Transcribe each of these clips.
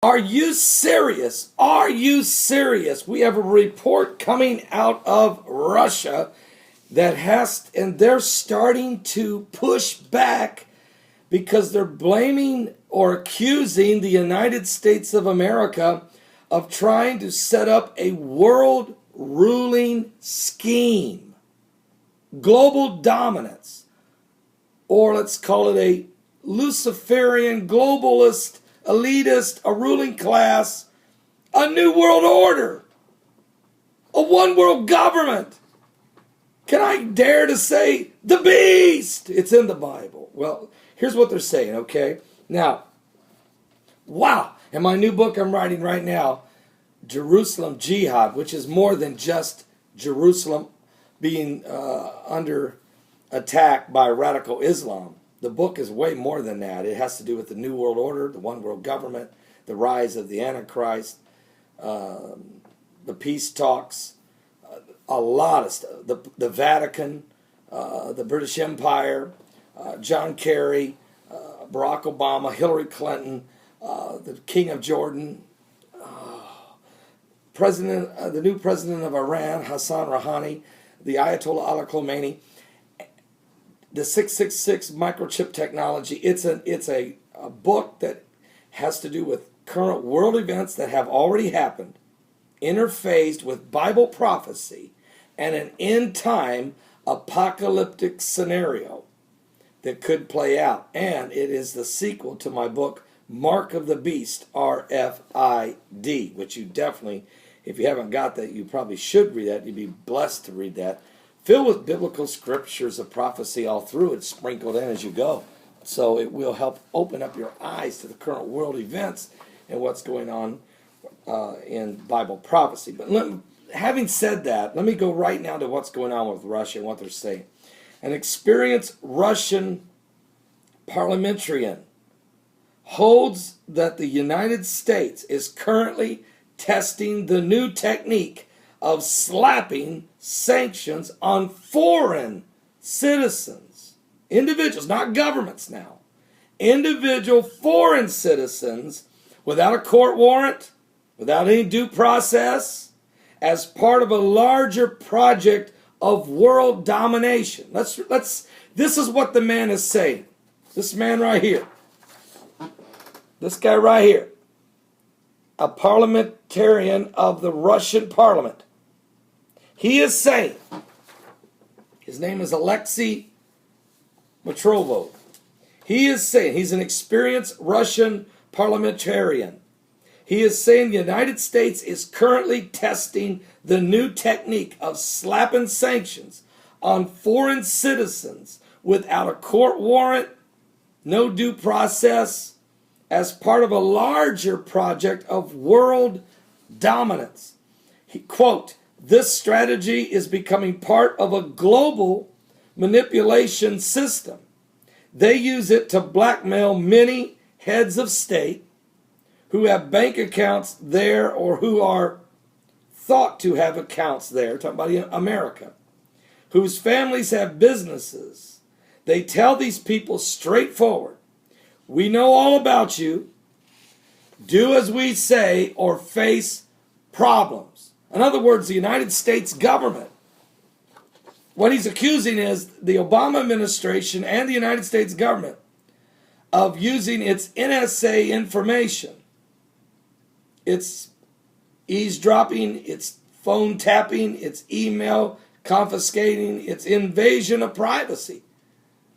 Are you serious? Are you serious? We have a report coming out of Russia and they're starting to push back because they're blaming or accusing the United States of America of trying to set up a world ruling scheme, global dominance, or let's call it a Luciferian, globalist, elitist, a ruling class, a new world order, a one world government. Can I dare to say the beast? It's in the Bible. Well, here's what they're saying, okay? Now, wow. In my new book I'm writing right now, Jerusalem Jihad, which is more than just Jerusalem being under attack by radical Islam. The book is way more than that. It has to do with the New World Order, the one world government, the rise of the Antichrist, the peace talks, a lot of stuff. The Vatican, the British Empire, John Kerry, Barack Obama, Hillary Clinton, the King of Jordan, the new president of Iran, Hassan Rouhani, the Ayatollah Ali Khamenei, the 666 microchip technology. It's a book that has to do with current world events that have already happened, interfaced with Bible prophecy and an end time apocalyptic scenario that could play out. And it is the sequel to my book, Mark of the Beast, RFID, which you definitely, if you haven't got that, you probably should read that. You'd be blessed to read that. Filled with biblical scriptures of prophecy all through it, sprinkled in as you go. So it will help open up your eyes to the current world events and what's going on in Bible prophecy. But having said that, let me go right now to what's going on with Russia and what they're saying. An experienced Russian parliamentarian holds that the United States is currently testing the new technique of slapping sanctions on foreign citizens, individuals, not governments now, individual foreign citizens without a court warrant, without any due process, as part of a larger project of world domination. This is what the man is saying. This man right here. This guy right here. A parliamentarian of the Russian parliament. He is saying, his name is Alexei Matrovov. He is saying, he's an experienced Russian parliamentarian. He is saying the United States is currently testing the new technique of slapping sanctions on foreign citizens without a court warrant, no due process, as part of a larger project of world dominance. Quote, this strategy is becoming part of a global manipulation system. They use it to blackmail many heads of state who have bank accounts there or who are thought to have accounts there, talking about America, whose families have businesses. They tell these people straightforward, we know all about you, do as we say or face problems. In other words, the United States government, what he's accusing is the Obama administration and the United States government of using its NSA information, its eavesdropping, its phone tapping, its email confiscating, its invasion of privacy,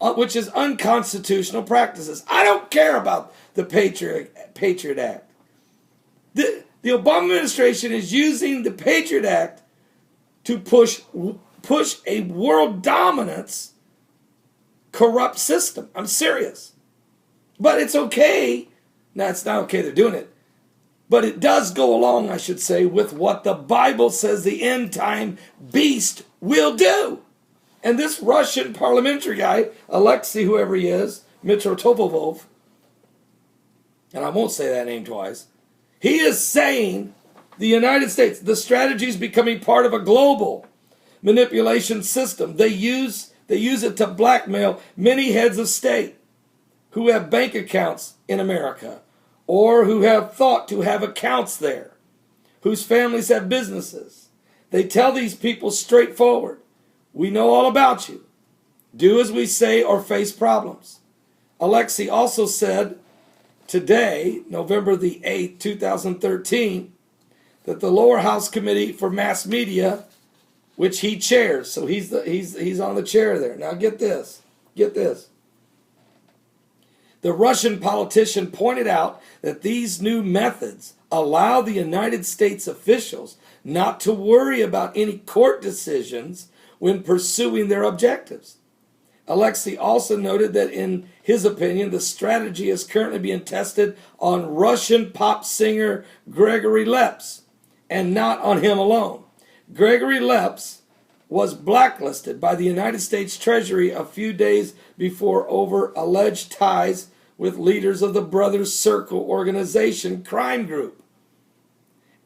which is unconstitutional practices. I don't care about the Patriot Act. The Obama administration is using the Patriot Act to push a world dominance corrupt system. I'm serious. But it's okay. Now, it's not okay they're doing it. But it does go along, I should say, with what the Bible says the end time beast will do. And this Russian parliamentary guy, Alexei, whoever he is, Mitrotovov, and I won't say that name twice, he is saying the United States, the strategy is becoming part of a global manipulation system. They use it to blackmail many heads of state who have bank accounts in America or who have thought to have accounts there, whose families have businesses. They tell these people straightforward, we know all about you. Do as we say or face problems. Alexei also said today, November the 8th, 2013, that the lower house committee for mass media, which he chairs, so he's on the chair there. Now get this. The Russian politician pointed out that these new methods allow the United States officials not to worry about any court decisions when pursuing their objectives. Alexei also noted that in his opinion, the strategy is currently being tested on Russian pop singer Gregory Leps, and not on him alone. Gregory Leps was blacklisted by the United States Treasury a few days before over alleged ties with leaders of the Brothers Circle organization crime group.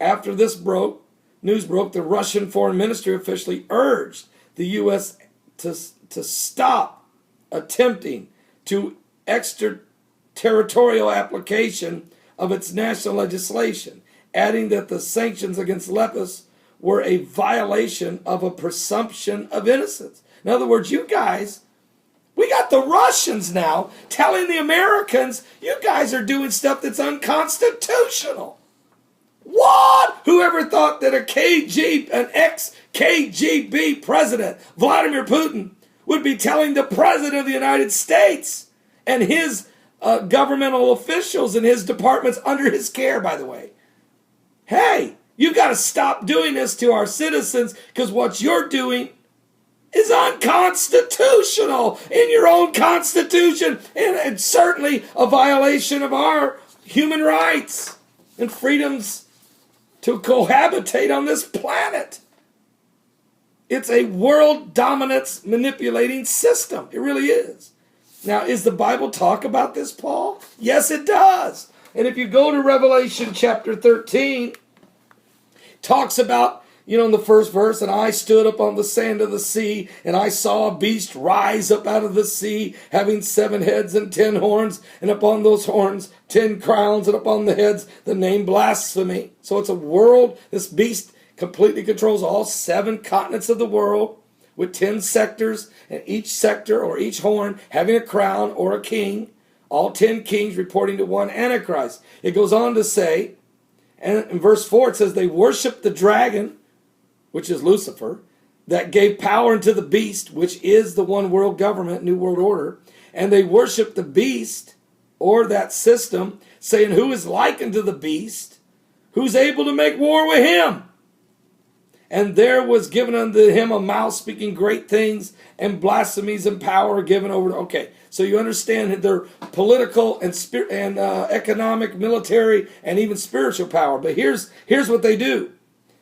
After this news broke, the Russian foreign ministry officially urged the U.S. to stop attempting to extraterritorial application of its national legislation, adding that the sanctions against Lepus were a violation of a presumption of innocence. In other words, you guys, we got the Russians now telling the Americans, you guys are doing stuff that's unconstitutional. What? Whoever thought that an ex-KGB president, Vladimir Putin, would be telling the president of the United States and his governmental officials and his departments under his care, by the way, hey, you got to stop doing this to our citizens because what you're doing is unconstitutional in your own constitution and certainly a violation of our human rights and freedoms to cohabitate on this planet. It's a world dominance manipulating system. It really is. Now, is the Bible talk about this, Paul? Yes, it does. And if you go to Revelation chapter 13, talks about, in the first verse, and I stood up on the sand of the sea, and I saw a beast rise up out of the sea, having 7 heads and 10 horns, and upon those horns 10 crowns, and upon the heads the name blasphemy. So it's a world, this beast completely controls all 7 continents of the world, with 10 sectors, and each sector or each horn having a crown or a king, all 10 kings reporting to one Antichrist. It goes on to say, and in verse 4 it says, they worship the dragon, which is Lucifer, that gave power unto the beast, which is the one world government, New World Order. And they worship the beast, or that system, saying, who is like unto the beast, who's able to make war with him? And there was given unto him a mouth speaking great things, and blasphemies and power given over to. Okay, so you understand their political and economic, military, and even spiritual power. But here's what they do.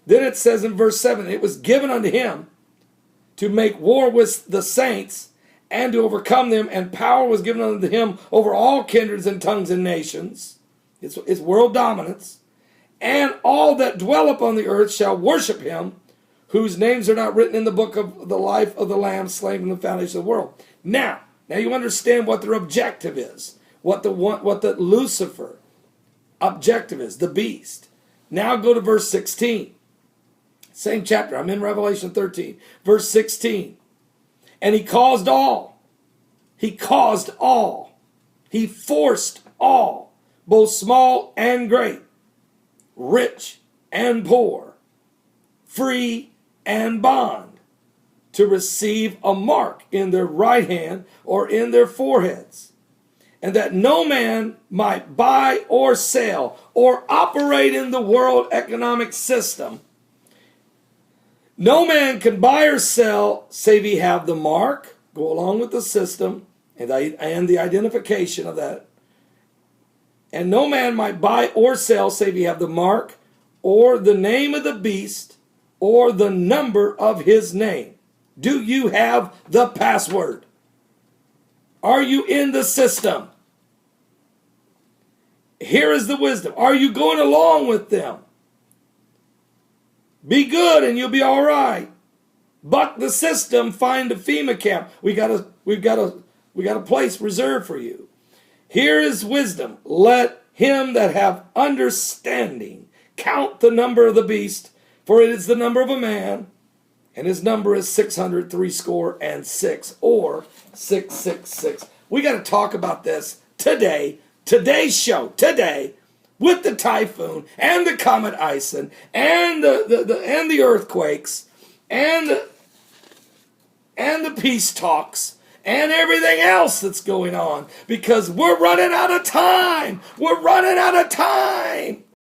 Then it says in verse 7, it was given unto him to make war with the saints and to overcome them, and power was given unto him over all kindreds and tongues and nations. It's world dominance. And all that dwell upon the earth shall worship him, whose names are not written in the book of the life of the Lamb slain from the foundation of the world. Now you understand what their objective is, what the Lucifer objective is, the beast. Now go to verse 16. Same chapter. I'm in Revelation 13. Verse 16. And he caused all. He caused all. He forced all, both small and great, rich and poor, free and bond, to receive a mark in their right hand or in their foreheads, and that no man might buy or sell or operate in the world economic system. No man can buy or sell save he have the mark, go along with the system, and the identification of that. And no man might buy or sell save he have the mark, or the name of the beast, or the number of his name. Do you have the password? Are you in the system? Here is the wisdom. Are you going along with them? Be good and you'll be all right. Buck the system, find a FEMA camp. We've got a place reserved for you. Here is wisdom. Let him that have understanding. Count the number of the beast, for it is the number of a man, and his number is 666, or 666. We got to talk about this today, today's show, today, with the typhoon, and the comet Ison, and the earthquakes, and the peace talks, and everything else that's going on, because we're running out of time. We're running out of time.